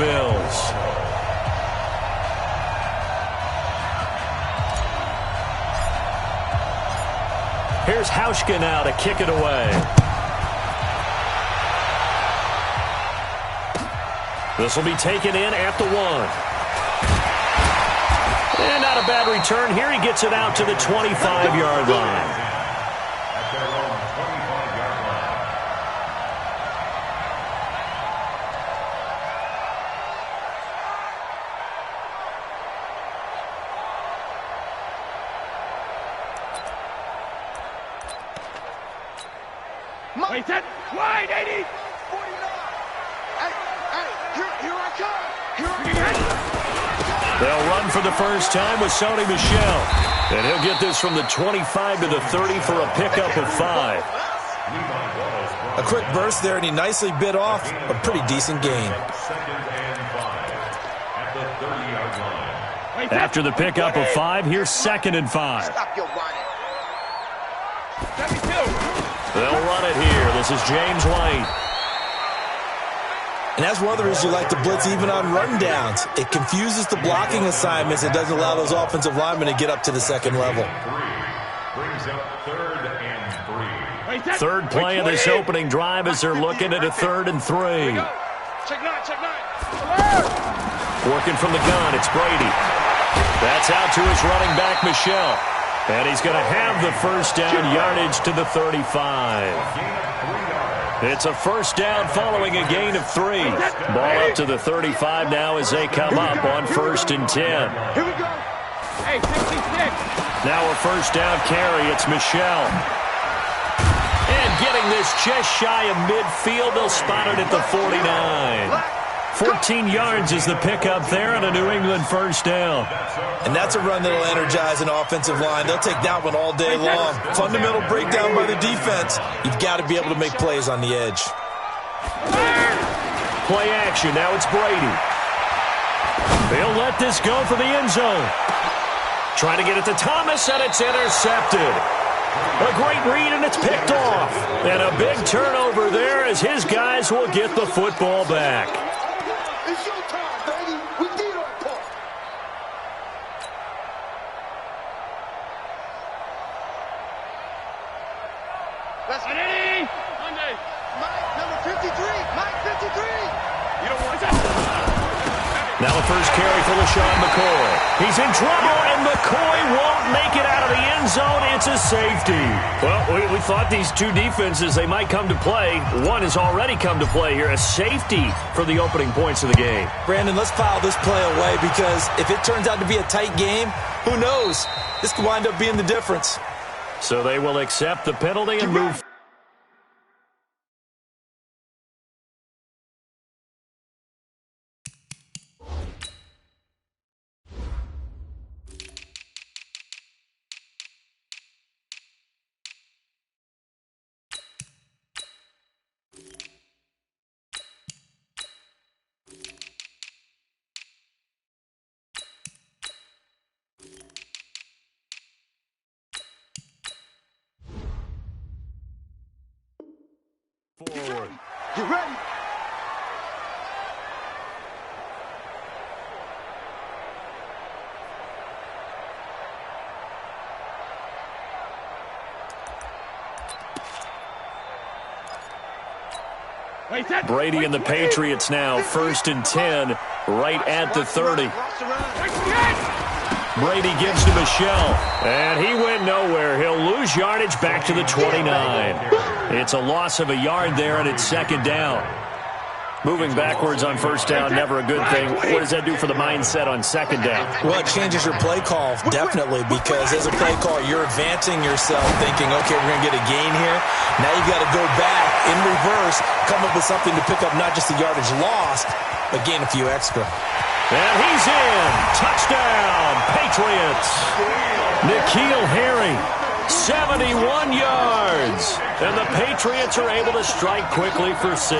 Bills. Here's Hauschka now to kick it away. This will be taken in at the 1. And not a bad return here. He gets it out to the 25-yard line. Wait, that wide 80. 49. Here I come. They'll run for the first time with Sony Michel. And he'll get this from the 25 to the 30 for a pickup of 5. A quick burst there, and he nicely bit off a pretty decent gain. After the pickup of 5, here's 2nd and 5. Stop your running. They'll run it here. This is James White. And that's one of the reasons you like to blitz even on run downs. It confuses the blocking assignments. It doesn't allow those offensive linemen to get up to the second level. Third play of this opening drive as they're looking at a 3rd and 3. Check 9. Working from the gun, it's Brady. That's out to his running back, Michel. And he's going to have the first down, yardage to the 35. It's a first down following a gain of 3. Ball up to the 35 now as they come up on 1st and 10. Here we go. Hey, 66. Now a first down carry. It's Michel. And getting this just shy of midfield. They'll spot it at the 49. 14 yards is the pickup there on a New England first down. And that's a run that'll energize an offensive line. They'll take that one all day long. Fundamental breakdown by the defense. You've got to be able to make plays on the edge. Play action. Now it's Brady. They'll let this go for the end zone. Trying to get it to Thomas, and it's intercepted. A great read, and it's picked off. And a big turnover there as his guys will get the football back. It's your time, baby. We did our part. That's Monday. Mike, number 53. Mike, 53. You don't want that. Now the first carry for LaShawn McCoy. He's in trouble, and McCoy won't make it out of the end zone. It's a safety. Well, we thought these two defenses, they might come to play. One has already come to play here. A safety for the opening points of the game. Brandon, let's file this play away because if it turns out to be a tight game, who knows? This could wind up being the difference. So they will accept the penalty and move. Forward. You ready? Brady and the Patriots now 1st and 10 right at the 30. Brady gives to Michel, and he went nowhere. He'll lose yardage back to the 29. It's a loss of a yard there, and it's 2nd down. Moving backwards on 1st down, never a good thing. What does that do for the mindset on 2nd down? Well, it changes your play call, definitely, because as a play call, you're advancing yourself thinking, okay, we're going to get a gain here. Now you've got to go back in reverse, come up with something to pick up not just the yardage lost, but gain a few extra. And he's in. Touchdown, Patriots. N'Keal Harry, 71 yards. And the Patriots are able to strike quickly for 6.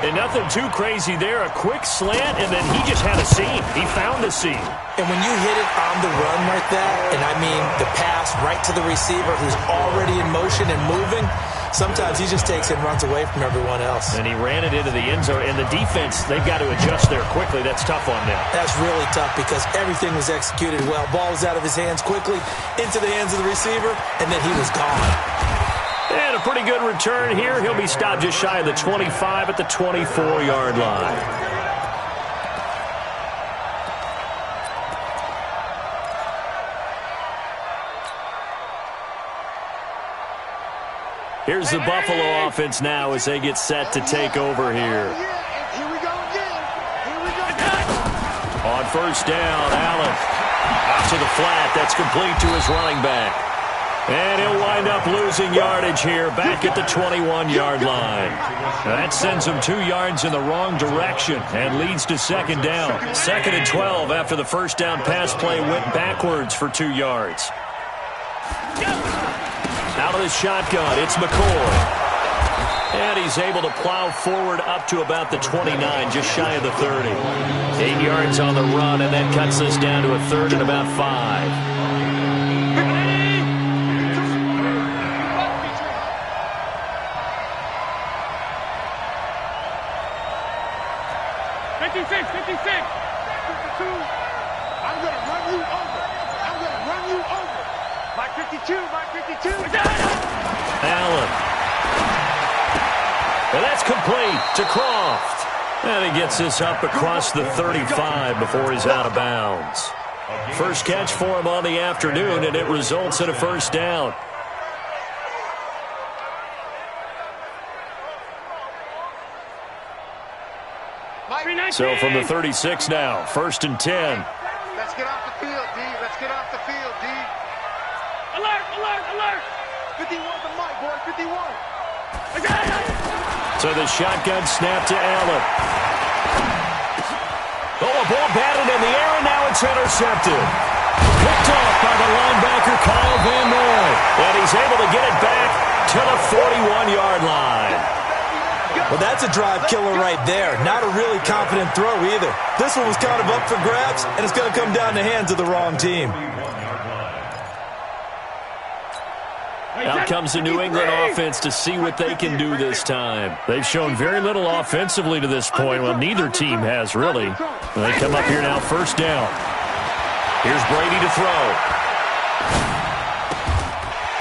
And nothing too crazy there. A quick slant, and then he just had a seam. He found a seam. And when you hit it on the run like that, and I mean the pass right to the receiver who's already in motion and moving, sometimes he just takes it and runs away from everyone else. And he ran it into the end zone. And the defense, they've got to adjust there quickly. That's tough on them. That's really tough because everything was executed well. Ball was out of his hands quickly, into the hands of the receiver, and then he was gone. And a pretty good return here. He'll be stopped just shy of the 25 at the 24-yard line. Here's the Buffalo offense now as they get set to take over here. Here we go again. Here we go. On first down, Allen out to the flat. That's complete to his running back. And he'll wind up losing yardage here back at the 21-yard line. That sends him 2 yards in the wrong direction and leads to second down. 2nd and 12 after the first down pass play went backwards for 2 yards. Out of the shotgun, it's McCoy. And he's able to plow forward up to about the 29, just shy of the 30. 8 yards on the run, and that cuts us down to a 3rd and about 5. 56, 52. I'm going to run you over. I'm going to run you over. Mike 52, Mike 52. Allen. And that's complete to Croft. And he gets this up across the 35 before he's out of bounds. First catch for him on the afternoon, and it results in a first down. So from the 36 now, 1st and 10. Let's get off the field, D. Let's get off the field, D. Alert, alert, alert. 51 to Mike, boy, 51. So the shotgun snap to Allen. Oh, a ball batted in the air, and now it's intercepted. Picked off by the linebacker, Kyle Van Noy. And he's able to get it back to the 41-yard line. Well, that's a drive killer right there. Not a really confident throw either. This one was kind of up for grabs, and it's going to come down the hands of the wrong team. Out comes the New England offense to see what they can do this time. They've shown very little offensively to this point. Well, neither team has, really. They come up here now, first down. Here's Brady to throw.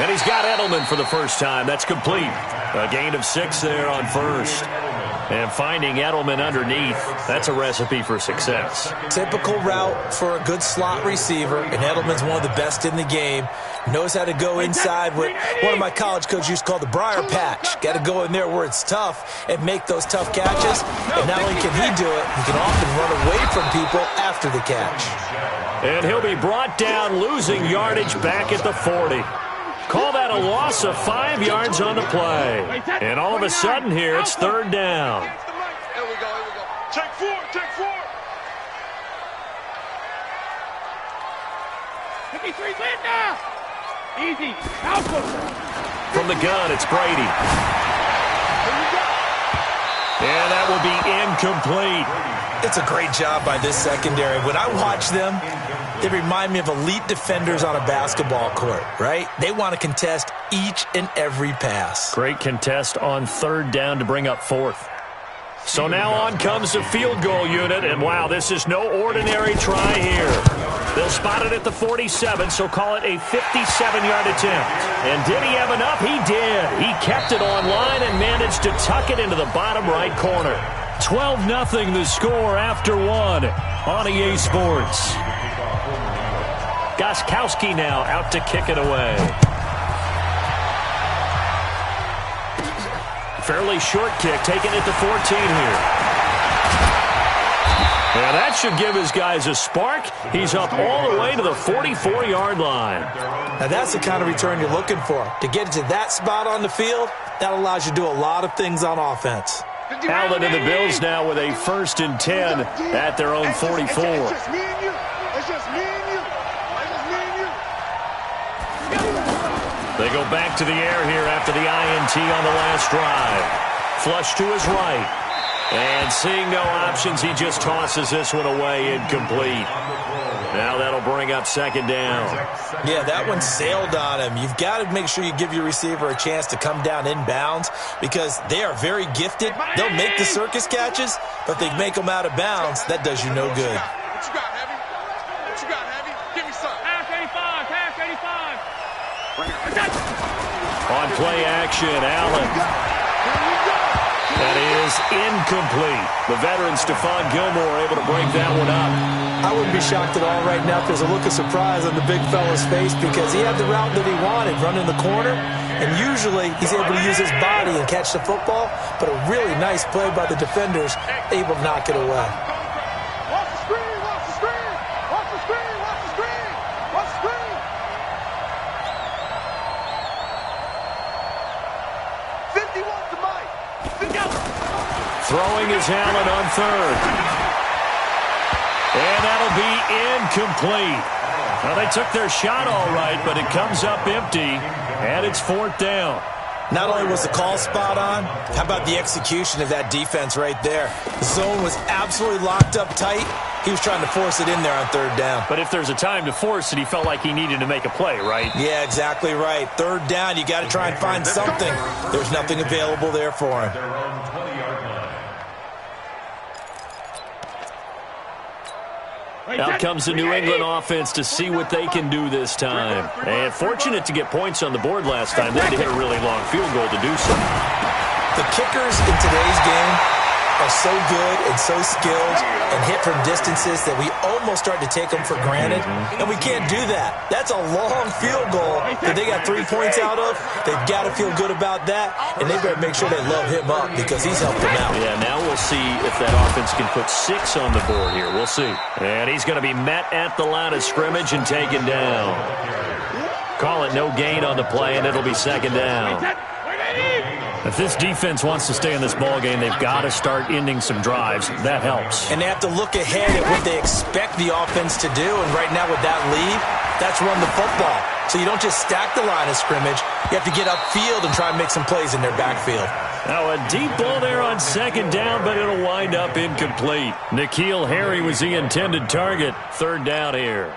And he's got Edelman for the first time. That's complete. A gain of 6 there on first. And finding Edelman underneath, that's a recipe for success. Typical route for a good slot receiver, and Edelman's one of the best in the game. Knows how to go inside what one of my college coaches used to call the briar patch. Got to go in there where it's tough and make those tough catches. And not only can he do it, he can often run away from people after the catch. And he'll be brought down, losing yardage back at the 40. Call that a loss of 5 yards on the play. And all of a sudden here, it's 3rd down. Here we go, here we go. Take 4, take 4. 53, win now. Easy. From the gun, it's Brady. And that will be incomplete. It's a great job by this secondary. When I watch them, they remind me of elite defenders on a basketball court, right? They want to contest each and every pass. Great contest on 3rd down to bring up 4th. So now on comes the field goal unit, and wow, this is no ordinary try here. They'll spot it at the 47, so call it a 57-yard attempt. And did he have enough? He did. He kept it on line and managed to tuck it into the bottom right corner. 12-0 the score after 1 on EA Sports. Gostkowski now out to kick it away. Fairly short kick, taking it to 14 here. And that should give his guys a spark. He's up all the way to the 44-yard line. Now that's the kind of return you're looking for. To get to that spot on the field, that allows you to do a lot of things on offense. Allen and the Bills now with a 1st and 10 at their own 44. It's just me and you. It's just me and you. It's just me and you. They go back to the air here after the INT on the last drive. Flush to his right. And seeing no options, he just tosses this one away, incomplete. Now that'll bring up second down. Yeah, that one sailed on him. You've got to make sure you give your receiver a chance to come down inbounds because they are very gifted. They'll make the circus catches, but they make them out of bounds. That does you no good. What you got, Heavy? What you got, Heavy? Give me some. Half 85, half 85. On play action, Allen. That is incomplete. The veteran Stephon Gilmore able to break that one up. I wouldn't be shocked at all right now if there's a look of surprise on the big fella's face because he had the route that he wanted, running the corner, and usually he's able to use his body and catch the football, but a really nice play by the defenders, able to knock it away. Watch the screen, watch the screen, watch the screen, watch the screen, watch the screen. 51 to Mike. Throwing is Allen on third. And that'll be incomplete. Well, they took their shot all right, but it comes up empty, and it's fourth down. Not only was the call spot on, how about the execution of that defense right there? The zone was absolutely locked up tight. He was trying to force it in there on third down. But if there's a time to force it, he felt like he needed to make a play, right? Yeah, exactly right. Third down, you got to try and find something. There's nothing available there for him. Out comes the New England offense to see what they can do this time. And fortunate to get points on the board last time. They had to hit a really long field goal to do so. The kickers in today's game are so good and so skilled and hit from distances that we almost start to take them for granted, and we can't do that. That's a long field goal that they got 3 points out of. They've got to feel good about that, and they better make sure they load him up because he's helped them out. Yeah, now we'll see if that offense can put 6 on the board here. We'll see. And he's going to be met at the line of scrimmage and taken down. Call it no gain on the play, and it'll be second down. If this defense wants to stay in this ballgame, they've got to start ending some drives. That helps. And they have to look ahead at what they expect the offense to do. And right now with that lead, that's run the football. So you don't just stack the line of scrimmage. You have to get upfield and try and make some plays in their backfield. Now a deep ball there on second down, but it'll wind up incomplete. N'Keal Harry was the intended target. Third down here.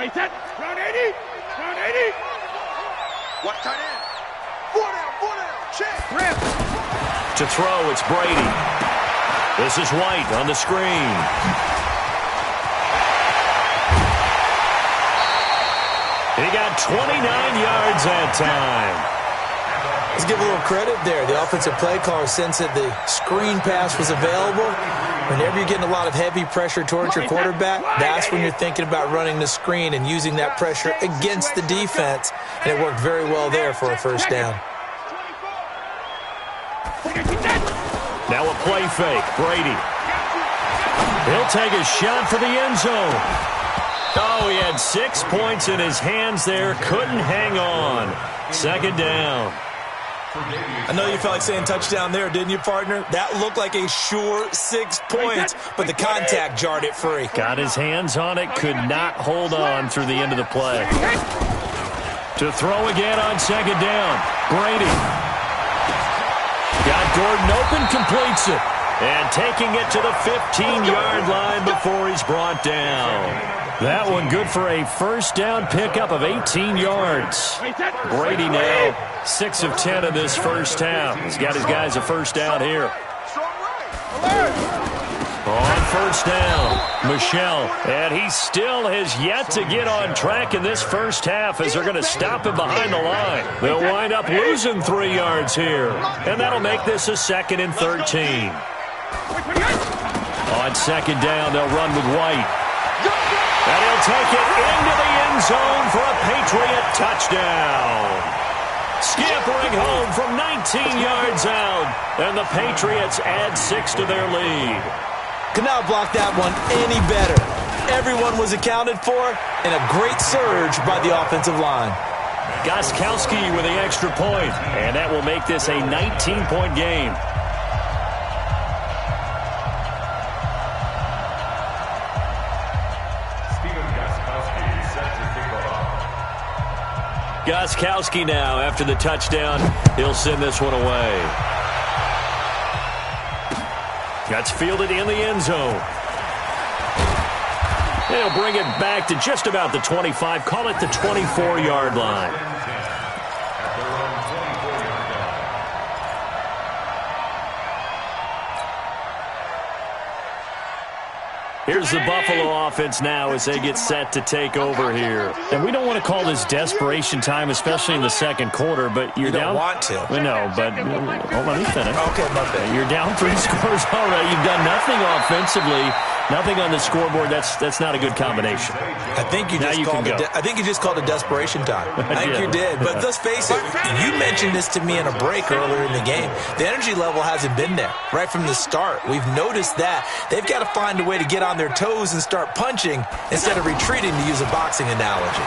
Wait, that. Round 80. Round 80. What tight end? 4 down, check. Rip. To throw, it's Brady. This is White on the screen. He got 29 yards that time. Let's give a little credit there. The offensive play caller sensed that the screen pass was available. Whenever you're getting a lot of heavy pressure towards your quarterback, that's when you're thinking about running the screen and using that pressure against the defense. And it worked very well there for a first down. Now a play fake. Brady. He'll take a shot for the end zone. Oh, he had 6 points in his hands there. Couldn't hang on. Second down. I know you felt like saying touchdown there, didn't you, partner? That looked like a sure 6 points, but the contact jarred it free. Got his hands on it, could not hold on through the end of the play. To throw again on second down. Brady. Got Gordon open, completes it. And taking it to the 15-yard line before he's brought down. That one good for a first down pickup of 18 yards. Brady now 6 of 10 in this first half. He's got his guys a first down here. On first down, Michel. And he still has yet to get on track in this first half as they're going to stop him behind the line. They'll wind up losing 3 yards here. And that'll make this a 2nd and 13. On second down, they'll run with White. And he'll take it into the end zone for a Patriot touchdown. Scampering home from 19 yards out. And the Patriots add 6 to their lead. Could not block that one any better. Everyone was accounted for, and a great surge by the offensive line. Gostkowski with the extra point, and that will make this a 19-point game. Gostkowski now, after the touchdown, he'll send this one away. That's fielded in the end zone. They'll bring it back to just about the 25. Call it the 24-yard line. Here's the Buffalo offense now as they get set to take over here. And we don't want to call this desperation time, especially in the second quarter, but you're down. You don't want to. No, but well, let me finish. Okay, my bad. You're down 3 scores already. You've done nothing offensively, nothing on the scoreboard. That's not a good combination. I think you just called it desperation time. I think you did. But let's face it, you mentioned this to me in a break earlier in the game. The energy level hasn't been there right from the start. We've noticed that. They've got to find a way to get on their toes and start punching instead of retreating, to use a boxing analogy.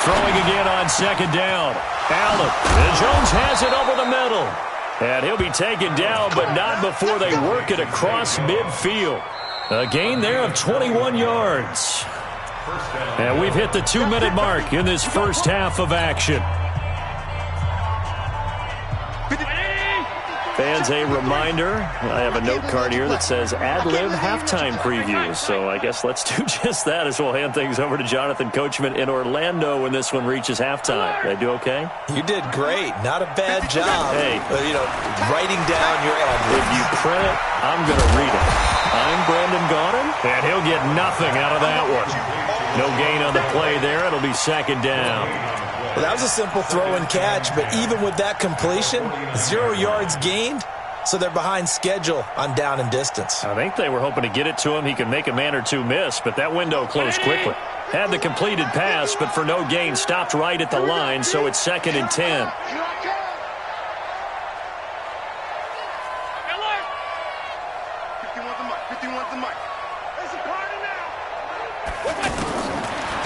Throwing again on second down. Allen. And Jones has it over the middle. And he'll be taken down, but not before they work it across midfield. A gain there of 21 yards. And we've hit the 2-minute mark in this first half of action. Fans, a reminder, I have a note card here that says ad-lib halftime previews. So I guess let's do just that as we'll hand things over to Jonathan Coachman in Orlando when this one reaches halftime. Did I do okay? You did great. Not a bad job. Hey. Writing down your ad-libs. If you print it, I'm going to read it. I'm Brandon Gaudin, and he'll get nothing out of that one. No gain on the play there. It'll be second down. Well, that was a simple throw and catch, but even with that completion, 0 yards gained, so they're behind schedule on down and distance. I think they were hoping to get it to him. He could make a man or two miss, but that window closed quickly. Had the completed pass, but for no gain, stopped right at the line, so it's 2nd and 10.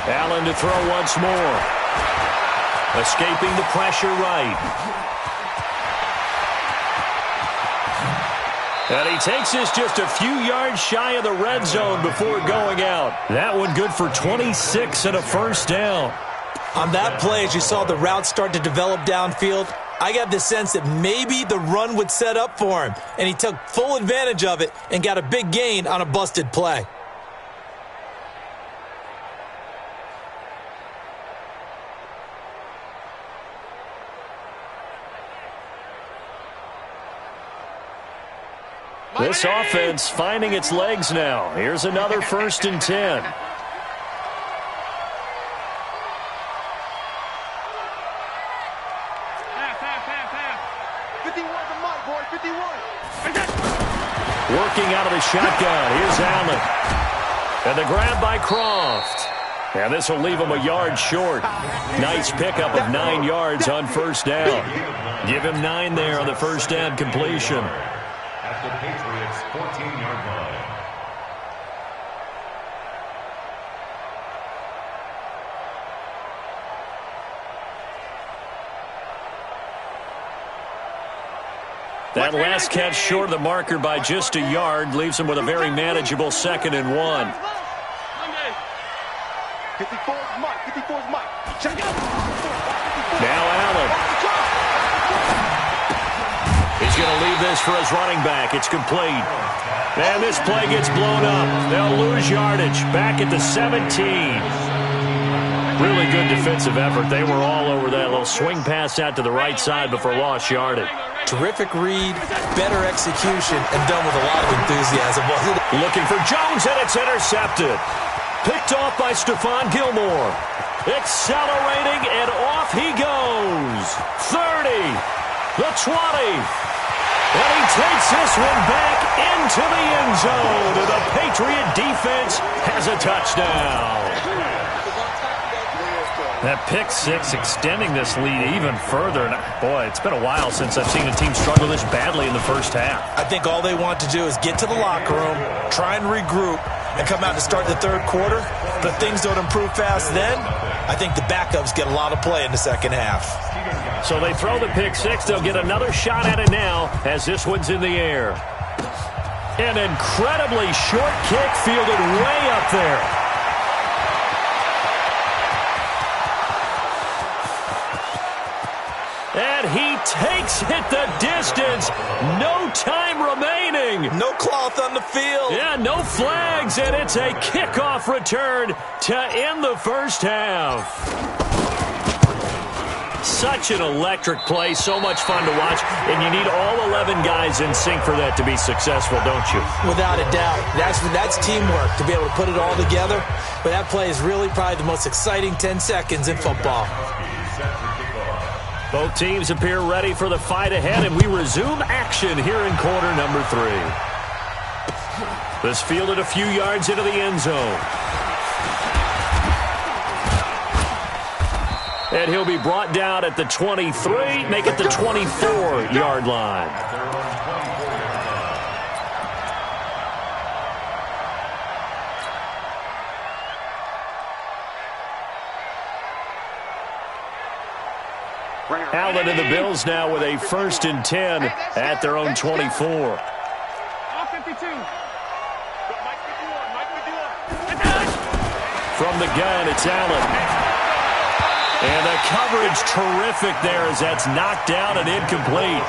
Allen to throw once more. Escaping the pressure right. And he takes this just a few yards shy of the red zone before going out. That one good for 26 and a first down. On that play, as you saw the route start to develop downfield, I got the sense that maybe the run would set up for him, and he took full advantage of it and got a big gain on a busted play. This offense finding its legs now. Here's another 1st and 10. Working out of the shotgun. Here's Allen. And the grab by Croft. And this will leave him a yard short. Nice pickup of 9 yards on first down. Give him 9 there on the first down completion. At the Patriots' 14-yard line. That last catch short of the marker by just a yard leaves him with a very manageable 2nd and 1. Now Allen. He's going to leave this for his running back. It's complete. And this play gets blown up. They'll lose yardage. Back at the 17. Really good defensive effort. They were all over that little swing pass out to the right side before lost yardage. Terrific read, better execution, and done with a lot of enthusiasm. Looking for Jones, and it's intercepted. Picked off by Stephon Gilmore. Accelerating, and off he goes. 30, the 20. And he takes this one back into the end zone. And the Patriot defense has a touchdown. That pick six extending this lead even further. And boy, it's been a while since I've seen a team struggle this badly in the first half. I think all they want to do is get to the locker room, try and regroup, and come out to start the third quarter. But things don't improve fast then. I think the backups get a lot of play in the second half. So they throw the pick six. They'll get another shot at it now as this one's in the air. An incredibly short kick fielded way up there. And he takes it the distance. No time remaining. No cloth on the field. Yeah, no flags, and it's a kickoff return to end the first half. Such an electric play, so much fun to watch, and you need all 11 guys in sync for that to be successful, don't you? Without a doubt. That's teamwork, to be able to put it all together. But that play is really probably the most exciting 10 seconds in football. Both teams appear ready for the fight ahead, and we resume action here in quarter number 3. This fielded a few yards into the end zone. And he'll be brought down at the 23, make it the 24-yard line. Allen and the Bills now with a 1st and 10 at their own 24. From the gun, it's Allen. And the coverage terrific there as that's knocked down and incomplete.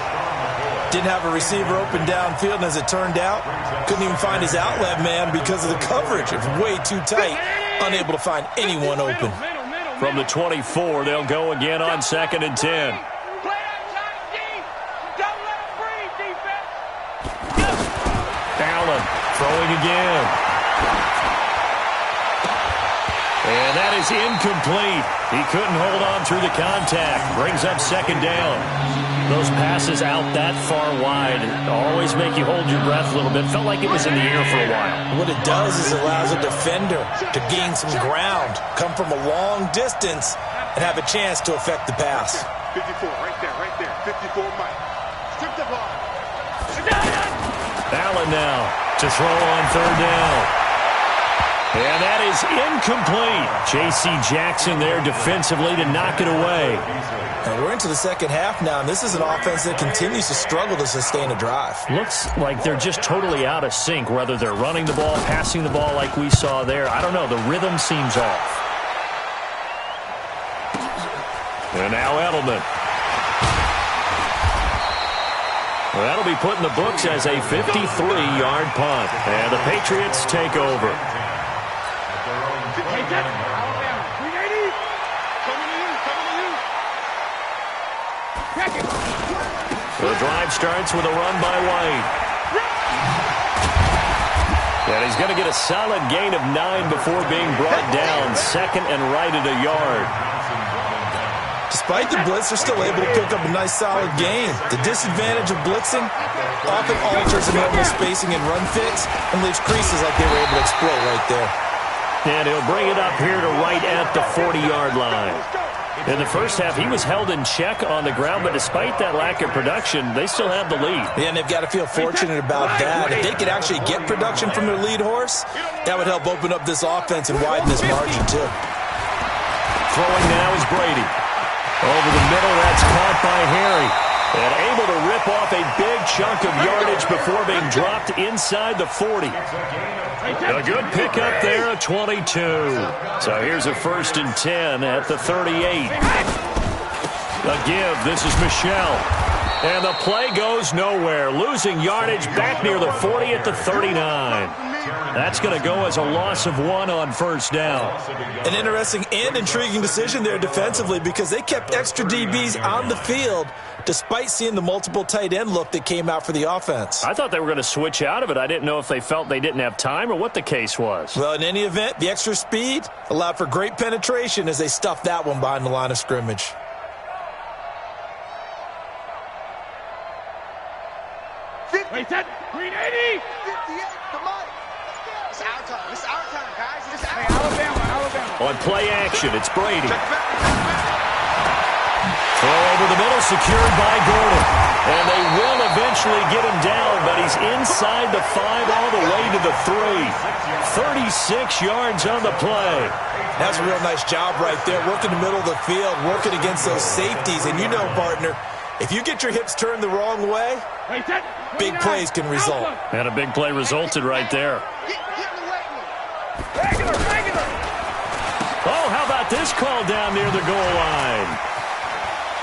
Didn't have a receiver open downfield, and as it turned out, couldn't even find his outlet man because of the coverage. It's way too tight, unable to find anyone open. From the 24, they'll go again on 2nd and 10. Allen throwing again. And that is incomplete. He couldn't hold on through the contact. Brings up 2nd down. Those passes out that far wide always make you hold your breath a little bit. Felt like it was in the air for a while. What it does is it allows a defender to gain some ground, come from a long distance, and have a chance to affect the pass. 54, right there. 54, Mike. Strip the ball. Allen now to throw on 3rd down. And that is incomplete. J.C. Jackson there defensively to knock it away. And we're into the second half now, and this is an offense that continues to struggle to sustain a drive. Looks like they're just totally out of sync, whether they're running the ball, passing the ball like we saw there. I don't know. The rhythm seems off. And now Edelman. Well, that'll be put in the books as a 53-yard punt. And the Patriots take over. The drive starts with a run by White. And he's going to get a solid gain of 9 before being brought down. 2nd and right at a yard. Despite the blitz, they're still able to pick up a nice solid gain. The disadvantage of blitzing often alters the normal spacing and run fits and leaves creases like they were able to exploit right there. And he'll bring it up here to right at the 40-yard line. In the first half, he was held in check on the ground, but despite that lack of production, they still have the lead. Yeah, and they've got to feel fortunate about that. If they could actually get production from their lead horse, that would help open up this offense and widen this margin, too. Throwing now is Brady. Over the middle, that's caught by Harry. And able to rip off a big chunk of yardage before being dropped inside the 40. A good pickup there at 22. So here's a 1st and 10 at the 38. A give. This is Michel. And the play goes nowhere. Losing yardage back near the 40 at the 39. That's going to go as a loss of 1 on 1st down. An interesting and intriguing decision there defensively because they kept extra DBs on the field despite seeing the multiple tight end look that came out for the offense. I thought they were going to switch out of it. I didn't know if they felt they didn't have time or what the case was. Well, in any event, the extra speed allowed for great penetration as they stuffed that one behind the line of scrimmage. Wait, that green 80. 58, come on. It's our time. It's our time, guys. It's our time. Alabama. On play action, it's Brady. Throw over the middle, secured by Gordon. And they will eventually get him down, but he's inside the 5 all the way to the 3. 36 yards on the play. That's a real nice job right there, working the middle of the field, working against those safeties. And you know, partner, if you get your hips turned the wrong way, big plays can result. And a big play resulted right there. Oh, how about this call down near the goal line?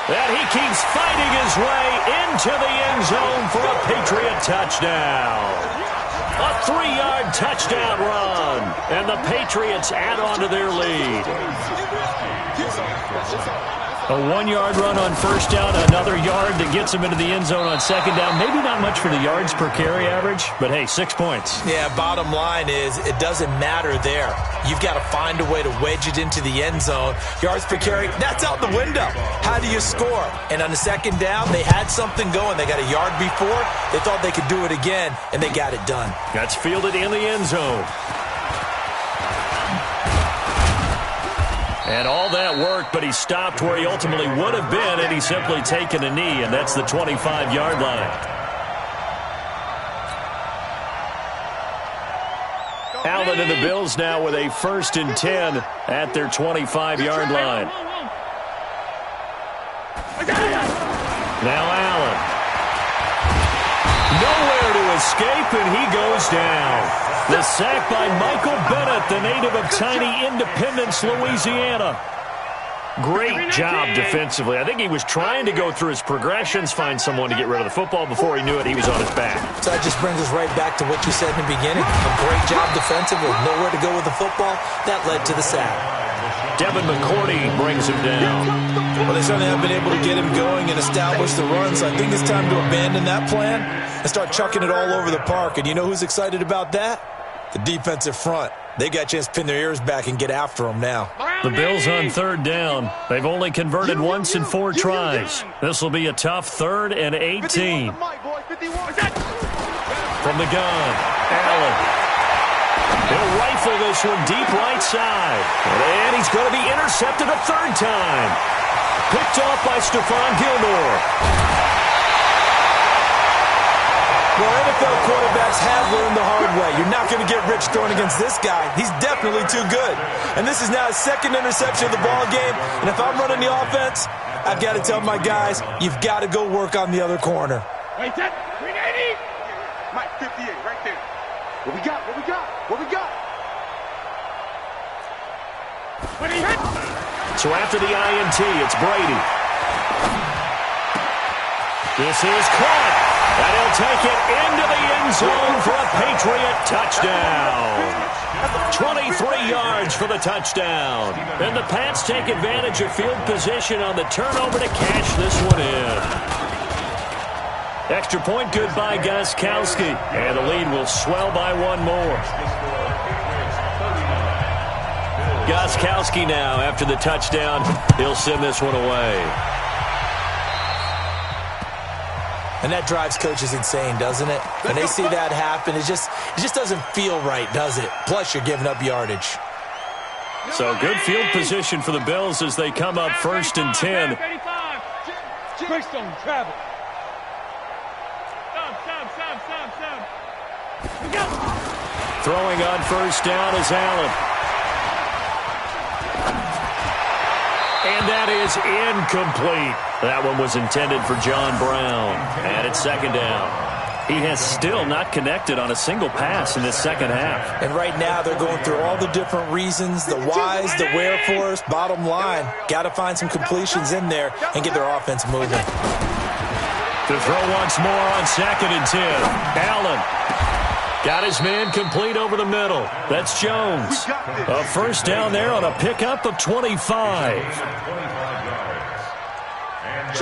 And he keeps fighting his way into the end zone for a Patriot touchdown. A 3-yard touchdown run. And the Patriots add on to their lead. A 1-yard run on first down, another yard that gets him into the end zone on second down. Maybe not much for the yards per carry average, but hey, 6 points. Yeah, bottom line is it doesn't matter there. You've got to find a way to wedge it into the end zone. Yards per carry, that's out the window. How do you score? And on the second down, they had something going. They got a yard before. They thought they could do it again, and they got it done. That's fielded in the end zone. And all that work, but he stopped where he ultimately would have been had he simply taken a knee, and that's the 25-yard line. Allen and the Bills now with a 1st and 10 at their 25-yard line. Now Allen. Nowhere to escape, and he goes down. The sack by Michael Bennett, the native of tiny Independence, Louisiana. Great job defensively. I think he was trying to go through his progressions, find someone to get rid of the football. Before he knew it, he was on his back. So that just brings us right back to what you said in the beginning. A great job defensively. Nowhere to go with the football. That led to the sack. Devin McCourty brings him down. Well, they certainly have been able to get him going and establish the run, so I think it's time to abandon that plan and start chucking it all over the park. And you know who's excited about that? The defensive front. They got a chance to pin their ears back and get after them now. The Bills on 3rd down. They've only converted once in 4 tries. This will be a tough 3rd and 18. From the gun, Allen. He'll rifle this one deep right side. And he's going to be intercepted a 3rd time. Picked off by Stephon Gilmore. Well, NFL quarterbacks have learned the hard way. You're not going to get rich throwing against this guy. He's definitely too good. And this is now his 2nd interception of the ball game. And if I'm running the offense, I've got to tell my guys, you've got to go work on the other corner. Wait, that 380. Mike, 58, right there. What we got? What we got? What we got? When he hit. So after the INT, it's Brady. This is caught. And he'll take it into the end zone for a Patriot touchdown. 23 yards for the touchdown. And the Pats take advantage of field position on the turnover to cash this one in. Extra point good by Gostkowski. And the lead will swell by 1 more. Gostkowski now, after the touchdown, he'll send this one away. And that drives coaches insane, doesn't it? When they see that happen, it just doesn't feel right, does it? Plus, you're giving up yardage. So good field position for the Bills as they come up 1st and 10. Greystone, travel. Throwing on 1st down is Allen. And that is incomplete. That one was intended for John Brown. And it's 2nd down. He has still not connected on a single pass in this 2nd half. And right now they're going through all the different reasons, the whys, the wherefores. Bottom line, got to find some completions in there and get their offense moving. To throw once more on 2nd and 10. Allen. Got his man complete over the middle. That's Jones. A 1st down there on a pickup of 25.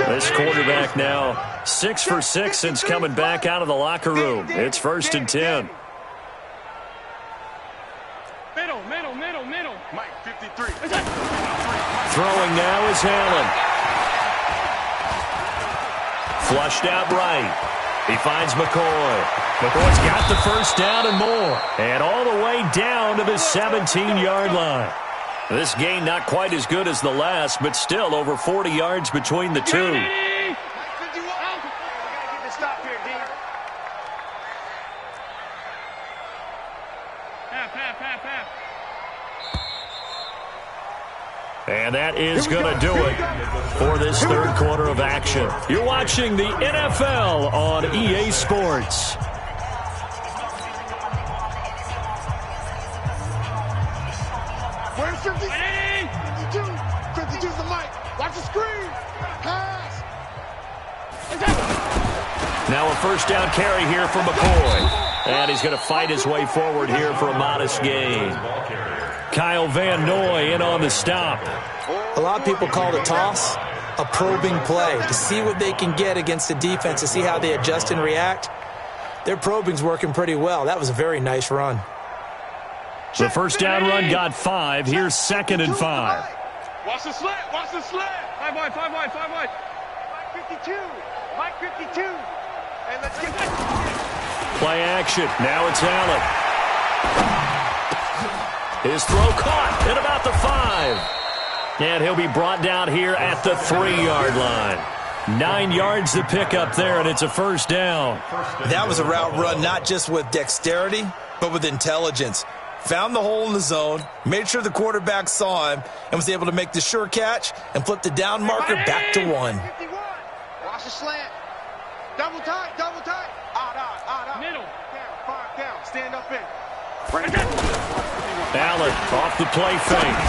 This quarterback now 6 for 6 since coming back out of the locker room. It's 1st and 10. Middle. Mike, 53. Throwing now is Allen. Flushed out right. He finds McCoy. McCoy's got the 1st down and more. And all the way down to the 17-yard line. This gain not quite as good as the last, but still over 40 yards between the two. And that is going to do it for this 3rd quarter of action. You're watching the NFL on EA Sports. Where's 52? 52's the mic. Watch the screen. Pass. Now a first down carry here for McCoy. And he's going to fight his way forward here for a modest gain. Kyle Van Noy in on the stop. A lot of people call the toss a probing play to see what they can get against the defense, to see how they adjust and react. Their probing's working pretty well. That was a very nice run. The first down run got 5. Here's 2nd and 5. Watch the slant. Watch the slant. 5 wide, 5 wide, 5 wide. Mike 52. Mike 52. And let's get that. Play action. Now it's Allen. His throw caught at about the 5. And he'll be brought down here at the 3-yard line. 9 yards to pick up there, and it's a first down. That was a route run not just with dexterity, but with intelligence. Found the hole in the zone, made sure the quarterback saw him, and was able to make the sure catch and flip the down marker back to 1. 51. Watch the slant. Double tight, double tight. Out. Middle. Down, 5 down. Stand up in. Allen off the play fake.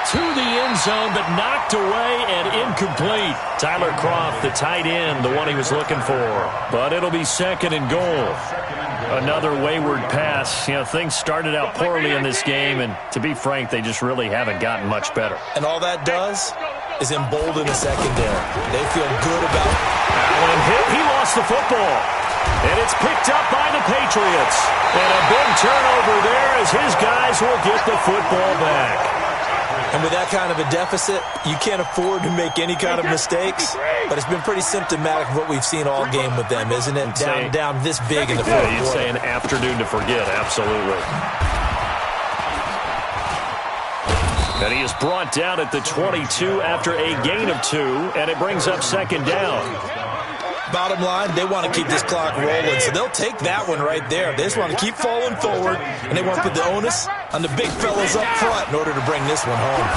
To the end zone, but knocked away and incomplete. Tyler Kroft, the tight end, the one he was looking for. But it'll be 2nd and goal. Another wayward pass. You know, things started out poorly in this game, and to be frank, they just really haven't gotten much better. And all that does is embolden the secondary. They feel good about it. Allen hit. He lost the football. And it's picked up by the Patriots. And a big turnover there as his guys will get the football back. And with that kind of a deficit, you can't afford to make any kind of mistakes. But it's been pretty symptomatic of what we've seen all game with them, isn't it? Down this big in the fourth quarter. You'd say an afternoon to forget, absolutely. And he is brought down at the 22 after a gain of 2, and it brings up 2nd down. Bottom line, they want to keep this clock rolling, so they'll take that one right there. They just want to keep falling forward, and they want to put the onus on the big fellas up front in order to bring this one home.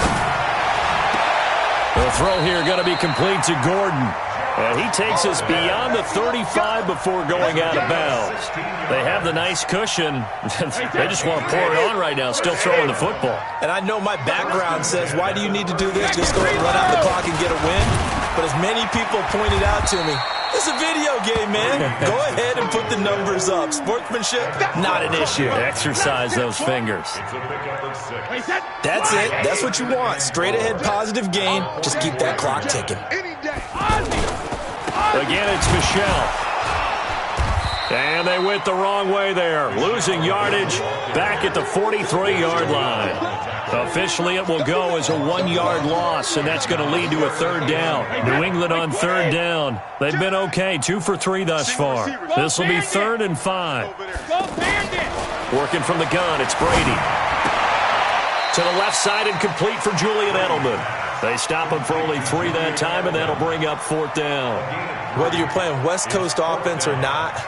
The throw here going to be complete to Gordon. And he takes us beyond the 35 before going out of bounds. They have the nice cushion. They just want to pour it on right now, still throwing the football. And I know my background says, why do you need to do this? Just go ahead and run out the clock and get a win. But as many people pointed out to me, it's a video game, man. Go ahead and put the numbers up. Sportsmanship, not an issue. Exercise those fingers. That's it. That's what you want. Straight ahead positive gain. Just keep that clock ticking. Again, it's Michelle. And they went the wrong way there. Losing yardage back at the 43-yard line. Officially, it will go as a 1-yard loss, and that's going to lead to a 3rd down. New England on 3rd down. They've been okay, 2 for 3 thus far. This will be 3rd and 5. Working from the gun, it's Brady. To the left side and complete for Julian Edelman. They stop him for only 3 that time, and that'll bring up 4th down. Whether you're playing West Coast offense or not,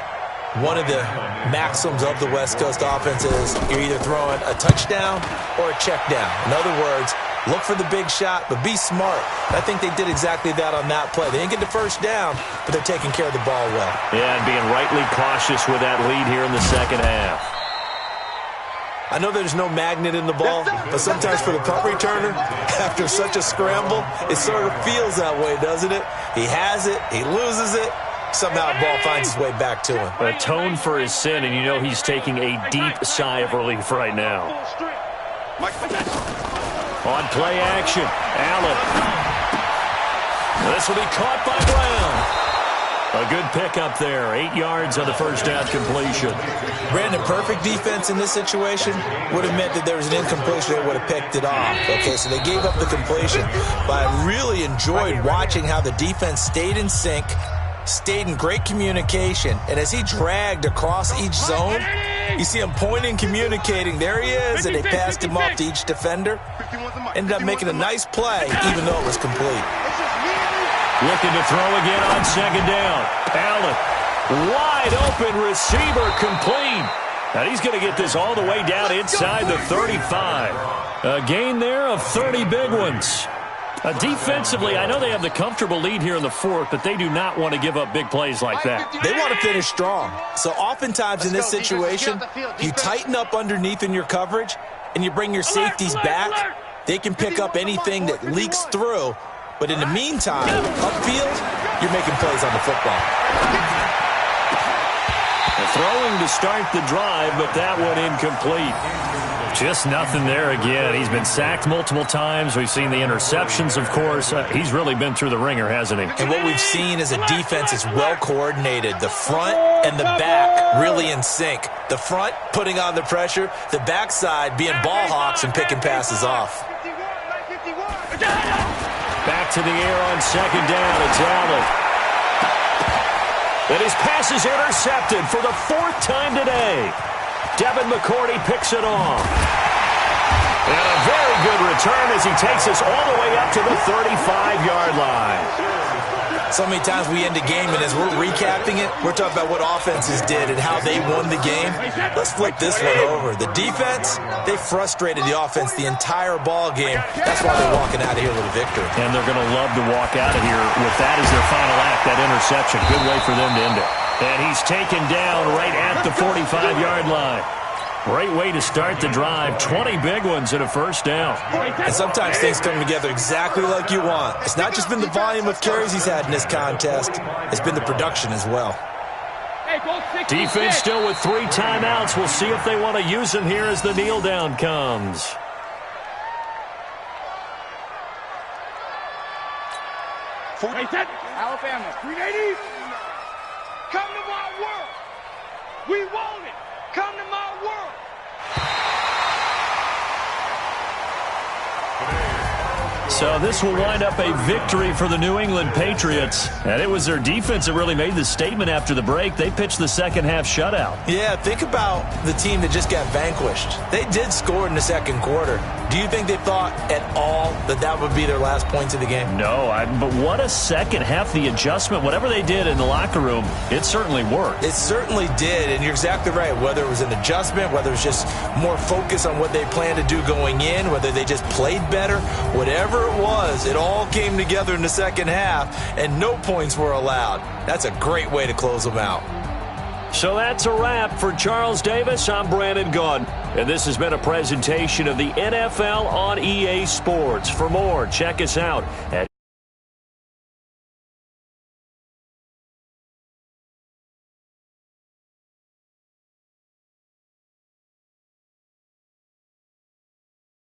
one of the maxims of the West Coast offense is you're either throwing a touchdown or a check down. In other words, look for the big shot, but be smart. I think they did exactly that on that play. They didn't get the first down, but they're taking care of the ball well. Yeah, and being rightly cautious with that lead here in the second half. I know there's no magnet in the ball, but sometimes for the punt returner, after such a scramble, it sort of feels that way, doesn't it? He has it, he loses it. Somehow the ball finds its way back to him. Atone for his sin, and you know he's taking a deep sigh of relief right now. On play action, Allen. This will be caught by Brown. A good pickup there. 8 yards on the first down completion. Brandon, perfect defense in this situation would have meant that there was an incompletion. They would have picked it off. Okay, so they gave up the completion. But I really enjoyed watching how the defense stayed in sync, stayed in great communication, and as he dragged across each zone, you see him pointing, communicating. There he is, and they passed him off to each defender. Ended up making a nice play, even though it was complete. Looking to throw again on 2nd down. Allen, wide open receiver, complete. And he's going to get this all the way down inside the 35. A gain there of 30 big ones. Defensively, I know they have the comfortable lead here in the 4th, but they do not want to give up big plays like that. They want to finish strong. So oftentimes in this situation, you tighten up underneath in your coverage, and you bring your safeties back. They can pick up anything that leaks through. But in the meantime, upfield, you're making plays on the football. Throwing to start the drive, but that one incomplete. Just nothing there again. He's been sacked multiple times. We've seen the interceptions, of course. He's really been through the ringer, hasn't he? And what we've seen is a defense is well coordinated. The front and the back really in sync. The front putting on the pressure, the backside being ball hawks and picking passes off. Back to the air on second down. It's Allen. And his pass is intercepted for the 4th time today. Devin McCourty picks it off. And a very good return as he takes us all the way up to the 35-yard line. So many times we end a game, and as we're recapping it, we're talking about what offenses did and how they won the game. Let's flip this one over. The defense, they frustrated the offense the entire ball game. That's why they're walking out of here with a victory. And they're going to love to walk out of here with that as their final act, that interception. Good way for them to end it. And he's taken down right at the 45-yard line. Great way to start the drive. 20 big ones and a first down. And sometimes things come together exactly like you want. It's not just been the volume of carries he's had in this contest. It's been the production as well. Defense still with 3 timeouts. We'll see if they want to use them here as the kneel down comes. Alabama, 380. Come to my world. We want it. Come to my world. So this will wind up a victory for the New England Patriots. And it was their defense that really made the statement after the break. They pitched the second half shutout. Yeah, think about the team that just got vanquished. They did score in the second quarter. Do you think they thought at all that that would be their last points of the game? No, but what a second half. The adjustment, whatever they did in the locker room, it certainly worked. It certainly did, and you're exactly right. Whether it was an adjustment, whether it was just more focus on what they planned to do going in, whether they just played better, whatever it was, it all came together in the second half, and no points were allowed. That's a great way to close them out. So that's a wrap for Charles Davis. I'm Brandon Gaudin, and this has been a presentation of the NFL on EA Sports. For more, check us out at